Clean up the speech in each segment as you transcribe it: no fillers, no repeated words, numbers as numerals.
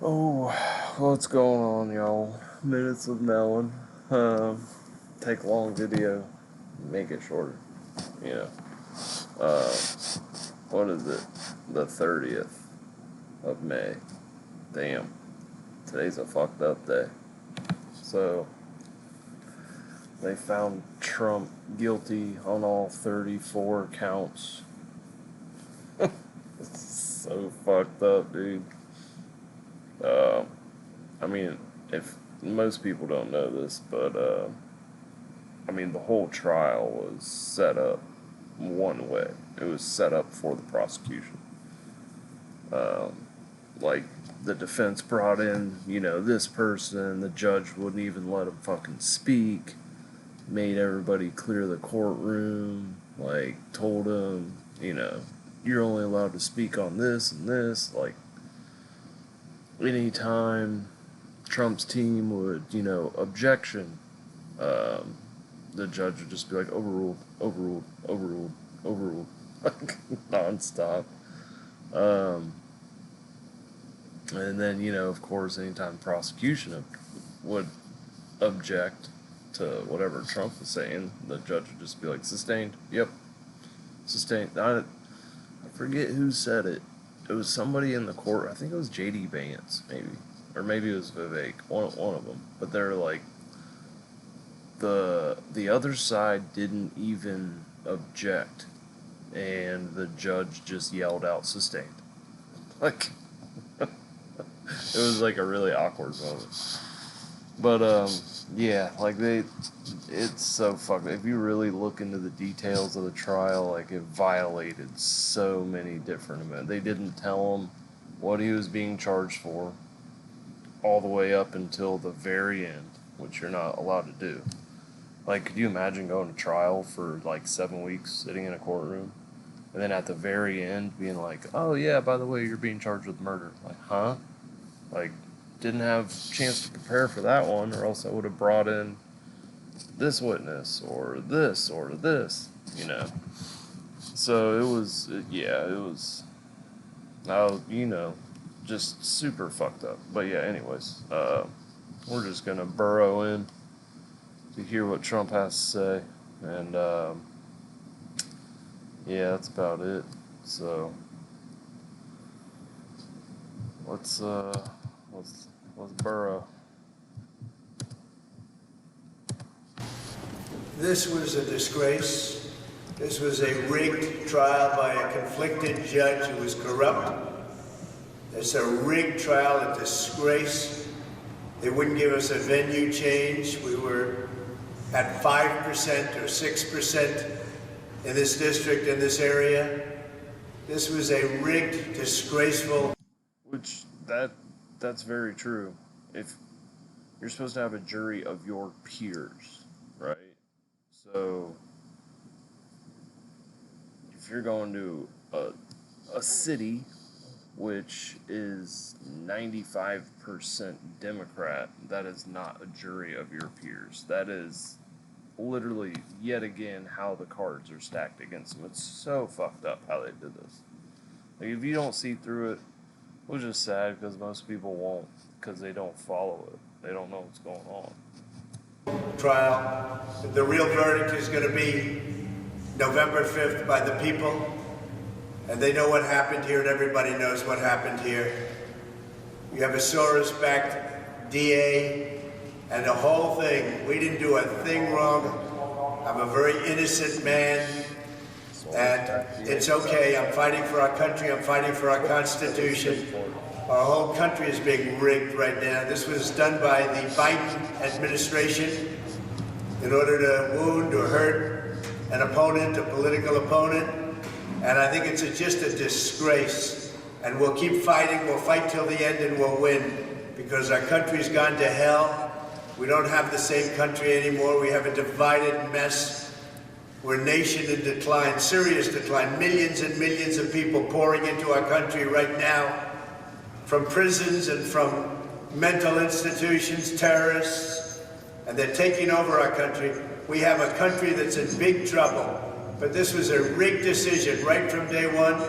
Oh, what's going on, y'all? Minutes with Mellon. Take long video, make it shorter. You know. Uh, what is it? The 30th of May. Damn. Today's a fucked up day. So, they found Trump guilty on all 34 counts. It's so fucked up, dude. I mean, if most people don't know this, but I mean, the whole trial was set up one way. It was set up for the prosecution. Like the defense brought in, this person. The judge wouldn't even let him fucking speak. Made everybody clear the courtroom. Like told him, you're only allowed to speak on this and this. Like anytime Trump's team would, objection, the judge would just be like, overruled, overruled, overruled, overruled, like nonstop. And then, of course, anytime prosecution would object to whatever Trump was saying, the judge would just be like, sustained, yep, sustained. I forget who said it. It was somebody in the court. I think it was J.D. Vance, maybe. Or maybe it was Vivek, one of them. But they're like, the other side didn't even object, and the judge just yelled out sustained. Like, it was like a really awkward moment. But yeah, like it's so fucked. If you really look into the details of the trial, like it violated so many different amendments. They didn't tell him what he was being charged for all the way up until the very end, which you're not allowed to do. Like, could you imagine going to trial for like 7 weeks, sitting in a courtroom, and then at the very end being like, oh yeah, by the way, you're being charged with murder. Like, huh? Like, didn't have a chance to prepare for that one, or else I would have brought in this witness or this, So it was, just super fucked up. But yeah, anyways, we're just gonna burrow in to hear what Trump has to say, and yeah, that's about it. So let's burrow. This was a disgrace. This was a rigged trial by a conflicted judge who was corrupt. It's a rigged trial, a disgrace. They wouldn't give us a venue change. We were at 5% or 6% in this district, in this area. This was a rigged, disgraceful. Which, that's very true. If you're supposed to have a jury of your peers, right? So if you're going to a city which is 95% Democrat, that is not a jury of your peers. That is literally, yet again, how the cards are stacked against them. It's so fucked up how they did this. Like, if you don't see through it, which is sad because most people won't, because they don't follow it. They don't know what's going on. Trial. The real verdict is going to be November 5th by the people. And they know what happened here, and everybody knows what happened here. You have a Soros-backed DA, and the whole thing. We didn't do a thing wrong. I'm a very innocent man, and it's okay. I'm fighting for our country. I'm fighting for our Constitution. Our whole country is being rigged right now. This was done by the Biden administration in order to wound or hurt an opponent, a political opponent. And I think it's just a disgrace. And we'll keep fighting. We'll fight till the end and we'll win. Because our country's gone to hell. We don't have the same country anymore. We have a divided mess. We're a nation in decline, serious decline. Millions and millions of people pouring into our country right now. From prisons and from mental institutions, terrorists. And they're taking over our country. We have a country that's in big trouble. But this was a rigged decision right from day one.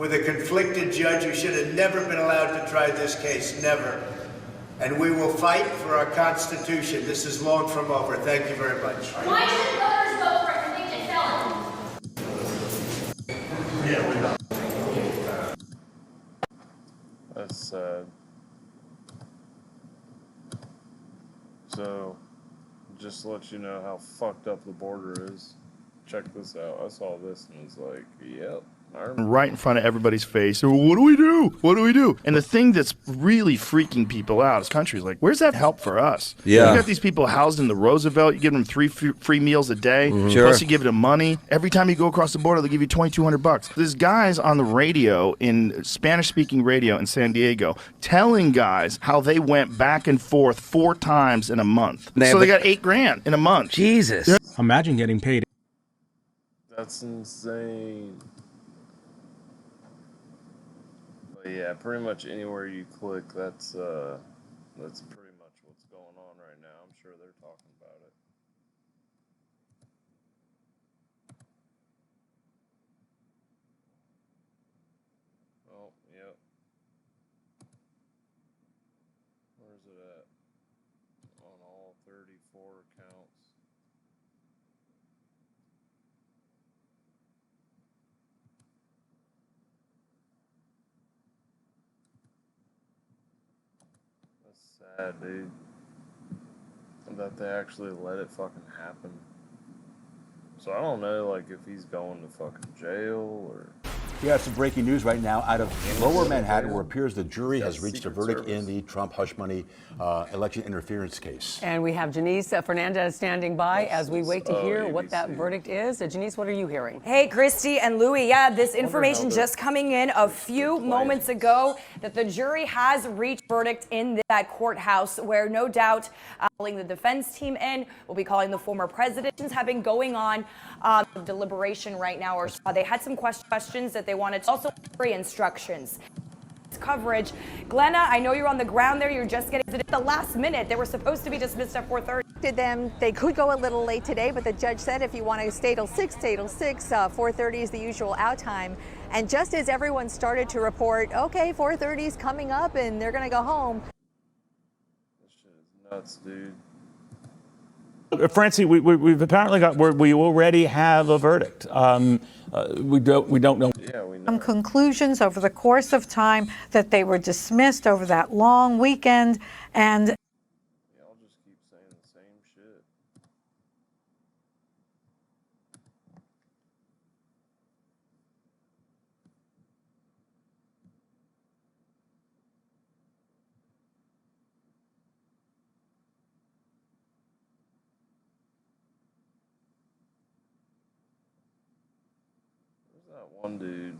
with a conflicted judge who should have never been allowed to try this case, never. And we will fight for our Constitution. This is long from over. Thank you very much. Why should voters vote for a convicted felon? Yeah, we know. That's sad. So, just to let you know how fucked up the border is. Check this out. I saw this and was like, yep. Right in front of everybody's face. What do we do? What do we do? And the thing that's really freaking people out is countries like, where's that help for us? Yeah. You got these people housed in the Roosevelt. You give them three free meals a day. Sure. Plus you give them money. Every time you go across the border, they'll give you $2,200. There's guys on the radio, in Spanish-speaking radio in San Diego, telling guys how they went back and forth 4 times in a month. So they got $8,000 in a month. Jesus. Imagine getting paid. That's insane. But yeah, pretty much anywhere you click, that's pretty much what's going on right now. I'm sure they're talking about it. Oh, yep. Where's it at? On all 34 accounts. Sad, dude. That they actually let it fucking happen. So I don't know, like, if he's going to fucking jail or... We have some breaking news right now out of Lower Manhattan, where it appears the jury has reached a verdict in the Trump hush money election interference case. And we have Janice Fernandez standing by as we wait to hear what that verdict is. Janice, what are you hearing? Hey, Christy and Louie. Yeah, this information just coming in a few moments ago that the jury has reached verdict in that courthouse, where no doubt calling the defense team in, we'll be calling the former presidents, have been going on deliberation right now. Or they had some questions that they wanted to also jury instructions. Coverage. Glenna, I know you're on the ground there. You're just getting to the last minute. They were supposed to be dismissed at 4:30. They could go a little late today, but the judge said if you want to stay till 6, stay till 6. 4:30 is the usual out time. And just as everyone started to report, okay, 4:30 is coming up and they're going to go home. This shit is nuts, dude. Francie, we've apparently we already have a verdict. We don't know. Yeah, we know. Some conclusions over the course of time that they were dismissed over that long weekend, and Y'all just keep saying the same shit. That one dude.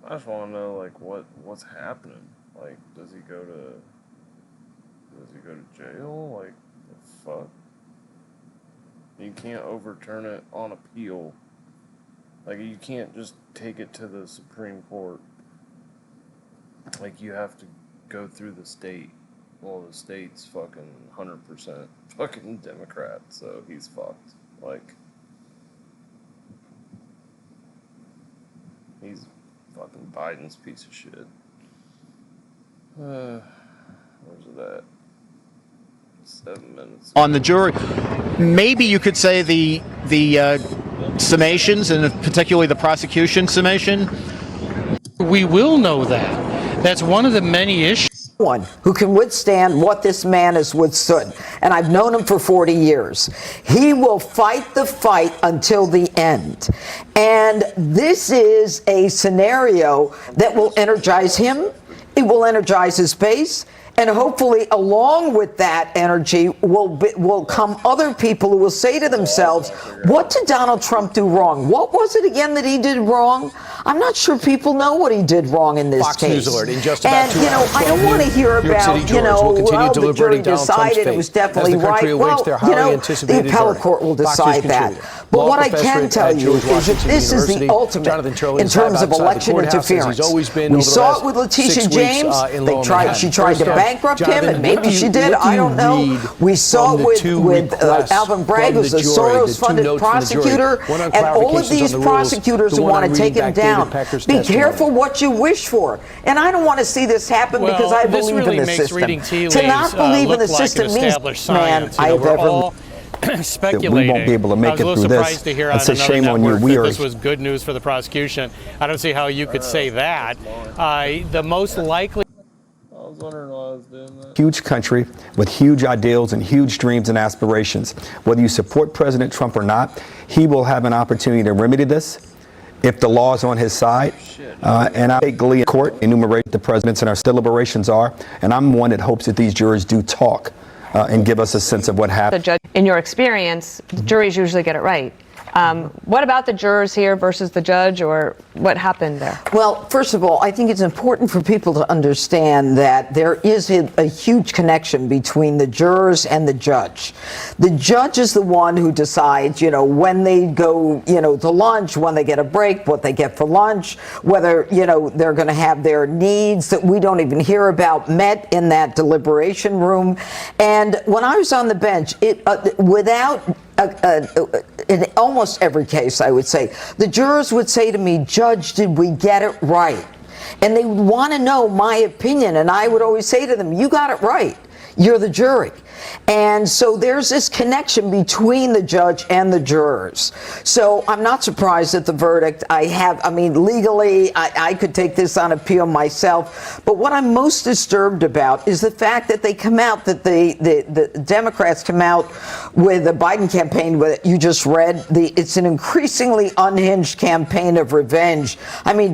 I just want to know, like, what's happening. Like, does he go to jail? Like, the fuck? You can't overturn it on appeal. Like, you can't just take it to the Supreme Court. Like, you have to go through the state. Well, the state's fucking 100% fucking Democrat, so he's fucked. Like, he's fucking Biden's piece of shit. Where's it at? 7 minutes. On the jury, maybe you could say the summations, and particularly the prosecution summation. We will know that. That's one of the many issues. One who can withstand what this man has withstood, and I've known him for 40 years. He will fight the fight until the end. And this is a scenario that will energize him. It will energize his base. And hopefully, along with that energy, will come other people who will say to themselves, what did Donald Trump do wrong? What was it again that he did wrong? I'm not sure people know what he did wrong in this Fox case. News alert in just about 2 hours. I don't want to hear about, the jury decided it was definitely right. Well, the appellate court will decide that. But what I can tell you is that this is the ultimate in terms of election interference. We saw it with Letitia James. She tried to bankrupt him, and maybe she did. I don't know. We saw it with Alvin Bragg, who's a Soros-funded prosecutor, and all of these prosecutors who want to take him down. Be careful what you wish for. And I don't want to see this happen because I believe in the system. To not believe in the system means, man, I have ever. Speculating. We won't be able to make it through this. That's a shame on you. This was good news for the prosecution. I don't see how you could say that. The most likely. I was wondering why I was doing that. Huge country with huge ideals and huge dreams and aspirations. Whether you support President Trump or not, he will have an opportunity to remedy this if the law is on his side. And I take glee in court, enumerate the presidents and our deliberations are, and I'm one that hopes that these jurors do talk and give us a sense of what happened. The judge, in your experience, the juries usually get it right. What about the jurors here versus the judge, or what happened there? Well, first of all, I think it's important for people to understand that there is a huge connection between the jurors and the judge. The judge is the one who decides, when they go, to lunch, when they get a break, what they get for lunch, whether, they're going to have their needs that we don't even hear about met in that deliberation room. And when I was on the bench, in almost every case, I would say, the jurors would say to me, Judge, did we get it right? And they would want to know my opinion, and I would always say to them, you got it right. You're the jury. And so there's this connection between the judge and the jurors. So I'm not surprised at the verdict. Legally, I could take this on appeal myself. But what I'm most disturbed about is the fact that they come out, that the Democrats come out with the Biden campaign that you just read. It's an increasingly unhinged campaign of revenge.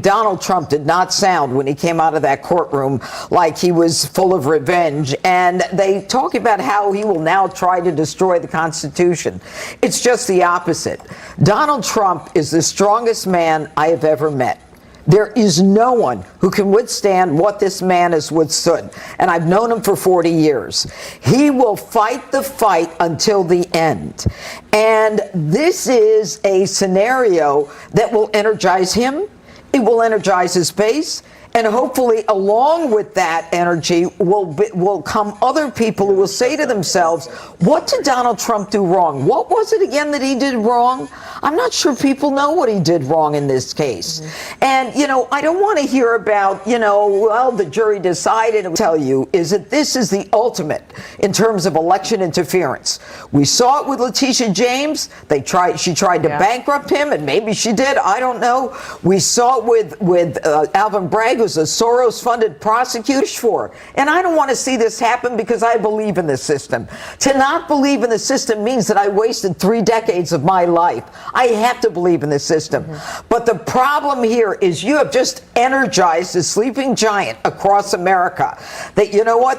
Donald Trump did not sound, when he came out of that courtroom, like he was full of revenge. And they talk about how he will now try to destroy the Constitution. It's just the opposite. Donald Trump is the strongest man I have ever met. There is no one who can withstand what this man has withstood. And I've known him for 40 years. He will fight the fight until the end. And this is a scenario that will energize him. It will energize his base. And hopefully, along with that energy, will come other people who will say to themselves, what did Donald Trump do wrong? What was it again that he did wrong? I'm not sure people know what he did wrong in this case. Mm-hmm. And, I don't want to hear about, the jury decided. I'll tell you is that this is the ultimate in terms of election interference. We saw it with Letitia James. She tried to bankrupt him, and maybe she did. I don't know. We saw it with Alvin Bragg, who's a Soros-funded prosecutor for. And I don't want to see this happen because I believe in the system. To not believe in the system means that I wasted 3 decades of my life. I have to believe in the system. Mm-hmm. But the problem here is you have just energized a sleeping giant across America. That,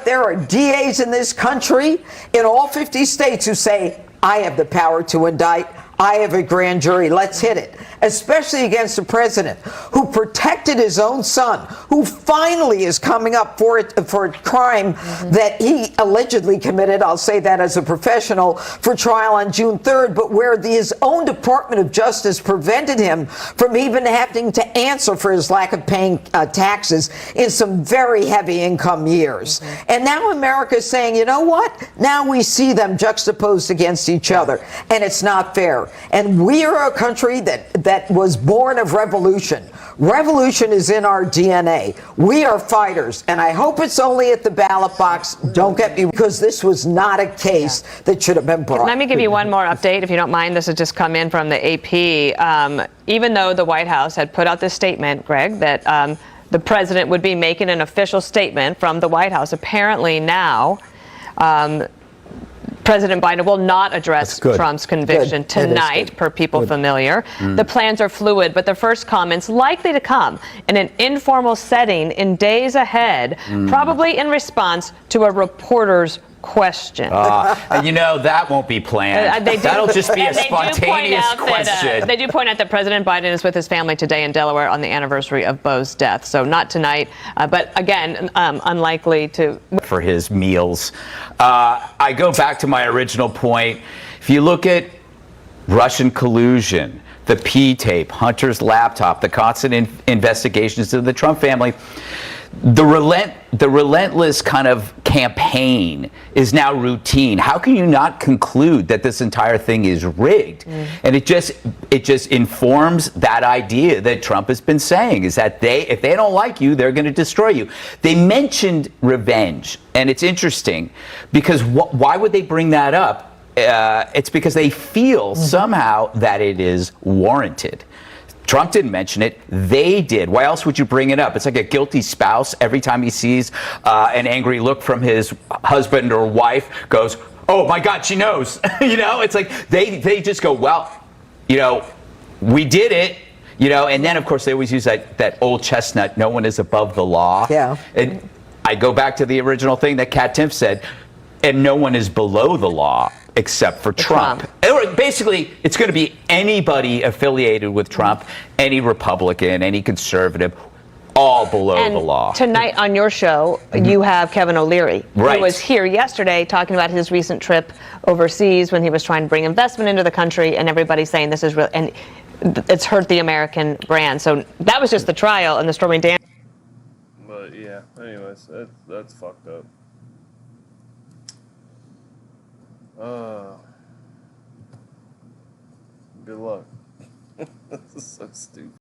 there are DAs in this country, in all 50 states, who say, I have the power to indict. I have a grand jury. Let's hit it. Especially against the president who protected his own son, who finally is coming up for a crime that he allegedly committed. I'll say that as a professional, for trial on June 3rd, but where his own Department of Justice prevented him from even having to answer for his lack of paying taxes in some very heavy income years. And now America is saying, you know what? Now we see them juxtaposed against each other, and it's not fair. And we are a country that was born of revolution. Revolution is in our DNA. We are fighters, and I hope it's only at the ballot box. Don't get me, because this was not a case that should have been brought. Let me give you one more update, if you don't mind. This has just come in from the AP. Even though the White House had put out this statement, Greg, that the president would be making an official statement from the White House, apparently now President Biden will not address Trump's conviction tonight, per People Familiar. The plans are fluid, but the first comments likely to come in an informal setting in days ahead, probably in response to a reporter's question. You know, that won't be planned. That'll just be a spontaneous question. They do point out that President Biden is with his family today in Delaware on the anniversary of Beau's death. So not tonight, but again, unlikely to. For his meals. I go back to my original point. If you look at Russian collusion, the P-tape, Hunter's laptop, the constant investigations of the Trump family, the relentless kind of campaign is now routine. How can you not conclude that this entire thing is rigged? And it just informs that idea that Trump has been saying, is that if they don't like you, they're going to destroy you. They mentioned revenge, and it's interesting because why would they bring that up? It's because they feel somehow that it is warranted. Trump didn't mention it. They did. Why else would you bring it up? It's like a guilty spouse. Every time he sees an angry look from his husband or wife, goes, "Oh my God, she knows." You know, it's like they just go, "Well, you know, we did it." You know, and then of course they always use that old chestnut. No one is above the law. Yeah. And I go back to the original thing that Kat Timpf said, and no one is below the law except for Trump. Basically, it's going to be anybody affiliated with Trump, any Republican, any conservative, all below the law. Tonight on your show, you have Kevin O'Leary, who was here yesterday talking about his recent trip overseas when he was trying to bring investment into the country, and everybody's saying this is real, and it's hurt the American brand. So that was just the trial and the Stormy Daniels. But yeah, anyways, that's fucked up. Good luck. This is so stupid.